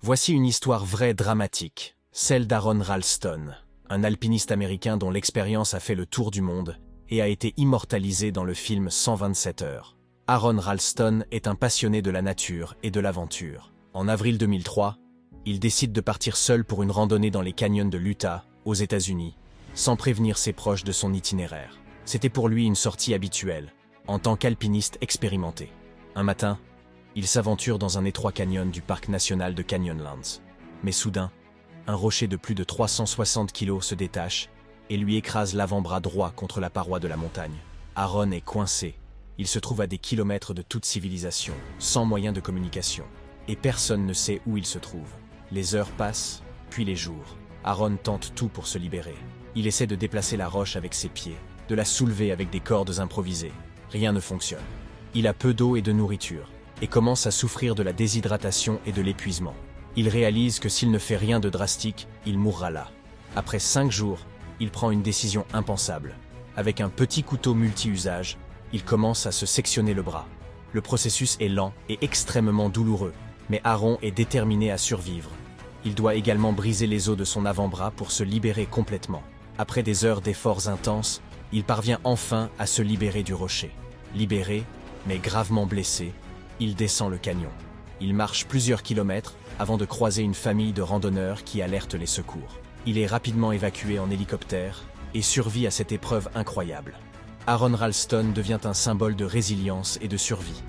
Voici une histoire vraie dramatique, celle d'Aaron Ralston, un alpiniste américain dont l'expérience a fait le tour du monde et a été immortalisé dans le film 127 heures. Aaron Ralston est un passionné de la nature et de l'aventure. En avril 2003, il décide de partir seul pour une randonnée dans les canyons de l'Utah, aux États-Unis, sans prévenir ses proches de son itinéraire. C'était pour lui une sortie habituelle, en tant qu'alpiniste expérimenté. Un matin, il s'aventure dans un étroit canyon du parc national de Canyonlands. Mais soudain, un rocher de plus de 360 kg se détache et lui écrase l'avant-bras droit contre la paroi de la montagne. Aaron est coincé. Il se trouve à des kilomètres de toute civilisation, sans moyen de communication. Et personne ne sait où il se trouve. Les heures passent, puis les jours. Aaron tente tout pour se libérer. Il essaie de déplacer la roche avec ses pieds, de la soulever avec des cordes improvisées. Rien ne fonctionne. Il a peu d'eau et de nourriture, et commence à souffrir de la déshydratation et de l'épuisement. Il réalise que s'il ne fait rien de drastique, il mourra là. Après 5 jours, il prend une décision impensable. Avec un petit couteau multi-usage, il commence à se sectionner le bras. Le processus est lent et extrêmement douloureux, mais Aaron est déterminé à survivre. Il doit également briser les os de son avant-bras pour se libérer complètement. Après des heures d'efforts intenses, il parvient enfin à se libérer du rocher. Libéré, mais gravement blessé, il descend le canyon. Il marche plusieurs kilomètres avant de croiser une famille de randonneurs qui alertent les secours. Il est rapidement évacué en hélicoptère et survit à cette épreuve incroyable. Aaron Ralston devient un symbole de résilience et de survie.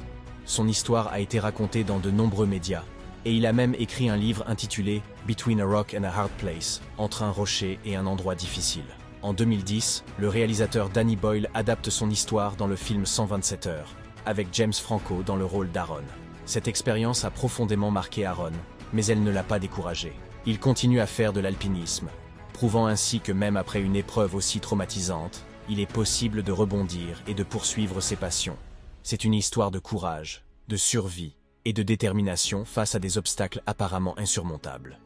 Son histoire a été racontée dans de nombreux médias, et il a même écrit un livre intitulé « Between a Rock and a Hard Place » entre un rocher et un endroit difficile. En 2010, le réalisateur Danny Boyle adapte son histoire dans le film 127 heures, avec James Franco dans le rôle d'Aaron. Cette expérience a profondément marqué Aaron, mais elle ne l'a pas découragé. Il continue à faire de l'alpinisme, prouvant ainsi que même après une épreuve aussi traumatisante, il est possible de rebondir et de poursuivre ses passions. C'est une histoire de courage, de survie et de détermination face à des obstacles apparemment insurmontables.